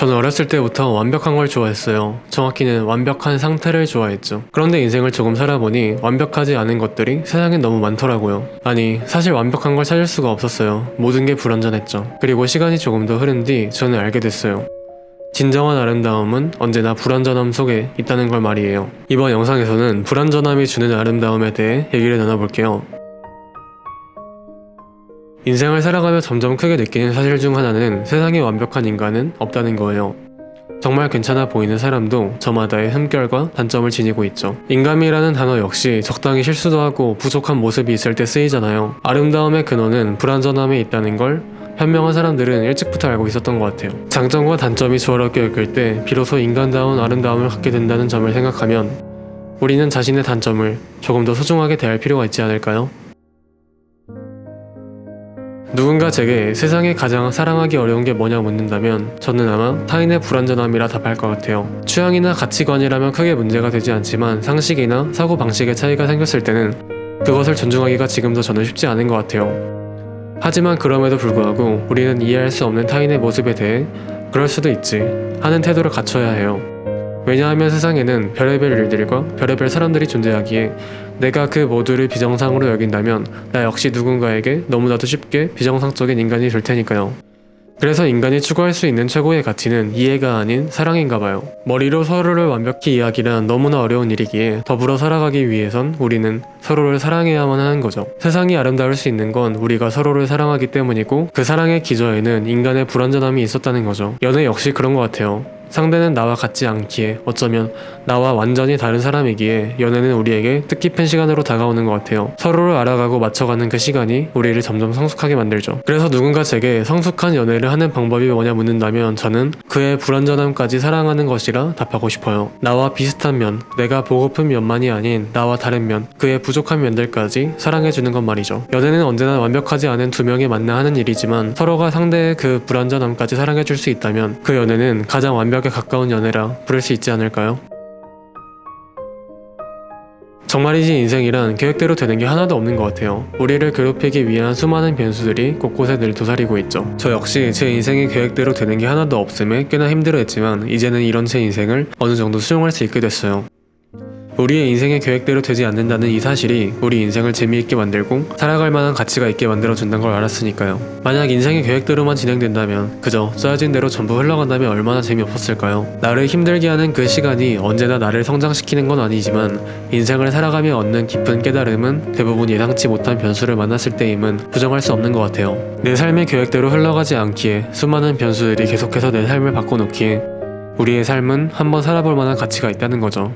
저는 어렸을 때부터 완벽한 걸 좋아했어요. 정확히는 완벽한 상태를 좋아했죠. 그런데 인생을 조금 살아보니 완벽하지 않은 것들이 세상엔 너무 많더라고요. 아니, 사실 완벽한 걸 찾을 수가 없었어요. 모든 게 불완전했죠. 그리고 시간이 조금 더 흐른 뒤 저는 알게 됐어요. 진정한 아름다움은 언제나 불완전함 속에 있다는 걸 말이에요. 이번 영상에서는 불완전함이 주는 아름다움에 대해 얘기를 나눠볼게요. 인생을 살아가며 점점 크게 느끼는 사실 중 하나는 세상에 완벽한 인간은 없다는 거예요. 정말 괜찮아 보이는 사람도 저마다의 흠결과 단점을 지니고 있죠. 인간이라는 단어 역시 적당히 실수도 하고 부족한 모습이 있을 때 쓰이잖아요. 아름다움의 근원은 불완전함에 있다는 걸 현명한 사람들은 일찍부터 알고 있었던 것 같아요. 장점과 단점이 조화롭게 엮일 때 비로소 인간다운 아름다움을 갖게 된다는 점을 생각하면 우리는 자신의 단점을 조금 더 소중하게 대할 필요가 있지 않을까요? 누군가 제게 세상에 가장 사랑하기 어려운 게 뭐냐 묻는다면 저는 아마 타인의 불완전함이라 답할 것 같아요. 취향이나 가치관이라면 크게 문제가 되지 않지만 상식이나 사고방식의 차이가 생겼을 때는 그것을 존중하기가 지금도 저는 쉽지 않은 것 같아요. 하지만 그럼에도 불구하고 우리는 이해할 수 없는 타인의 모습에 대해 그럴 수도 있지 하는 태도를 갖춰야 해요. 왜냐하면 세상에는 별의별 일들과 별의별 사람들이 존재하기에 내가 그 모두를 비정상으로 여긴다면 나 역시 누군가에게 너무나도 쉽게 비정상적인 인간이 될 테니까요. 그래서 인간이 추구할 수 있는 최고의 가치는 이해가 아닌 사랑인가 봐요. 머리로 서로를 완벽히 이해하기란 너무나 어려운 일이기에 더불어 살아가기 위해선 우리는 서로를 사랑해야만 하는 거죠. 세상이 아름다울 수 있는 건 우리가 서로를 사랑하기 때문이고 그 사랑의 기저에는 인간의 불완전함이 있었다는 거죠. 연애 역시 그런 것 같아요. 상대는 나와 같지 않기에 어쩌면 나와 완전히 다른 사람이기에 연애는 우리에게 뜻깊은 시간으로 다가오는 것 같아요. 서로를 알아가고 맞춰가는 그 시간이 우리를 점점 성숙하게 만들죠. 그래서 누군가 제게 성숙한 연애를 하는 방법이 뭐냐 묻는다면 저는 그의 불완전함까지 사랑하는 것이라 답하고 싶어요. 나와 비슷한 면, 내가 보고픈 면만이 아닌 나와 다른 면, 그의 부족한 면들까지 사랑해주는 것 말이죠. 연애는 언제나 완벽하지 않은 두 명이 만나 하는 일이지만 서로가 상대의 그 불완전함까지 사랑해줄 수 있다면 그 연애는 가장 완벽에 가까운 연애라 부를 수 있지 않을까요? 정말이지 인생이란 계획대로 되는 게 하나도 없는 것 같아요. 우리를 괴롭히기 위한 수많은 변수들이 곳곳에 늘 도사리고 있죠. 저 역시 제 인생이 계획대로 되는 게 하나도 없음에 꽤나 힘들어했지만 이제는 이런 제 인생을 어느 정도 수용할 수 있게 됐어요. 우리의 인생이 계획대로 되지 않는다는 이 사실이 우리 인생을 재미있게 만들고 살아갈 만한 가치가 있게 만들어준다는 걸 알았으니까요. 만약 인생이 계획대로만 진행된다면 그저 짜여진 대로 전부 흘러간다면 얼마나 재미없었을까요? 나를 힘들게 하는 그 시간이 언제나 나를 성장시키는 건 아니지만 인생을 살아가며 얻는 깊은 깨달음은 대부분 예상치 못한 변수를 만났을 때임은 부정할 수 없는 것 같아요. 내 삶이 계획대로 흘러가지 않기에 수많은 변수들이 계속해서 내 삶을 바꿔놓기에 우리의 삶은 한번 살아볼 만한 가치가 있다는 거죠.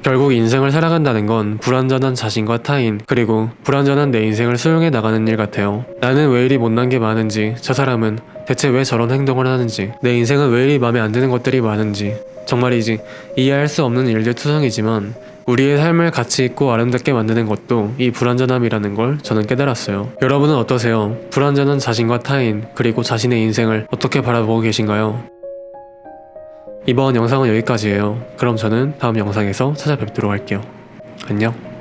결국 인생을 살아간다는 건 불완전한 자신과 타인, 그리고 불완전한 내 인생을 수용해 나가는 일 같아요. 나는 왜 이리 못난 게 많은지, 저 사람은 대체 왜 저런 행동을 하는지, 내 인생은 왜 이리 마음에 안 드는 것들이 많은지, 정말이지 이해할 수 없는 일들 투성이지만 우리의 삶을 가치 있고 아름답게 만드는 것도 이 불완전함이라는 걸 저는 깨달았어요. 여러분은 어떠세요? 불완전한 자신과 타인, 그리고 자신의 인생을 어떻게 바라보고 계신가요? 이번 영상은 여기까지예요. 그럼 저는 다음 영상에서 찾아뵙도록 할게요. 안녕.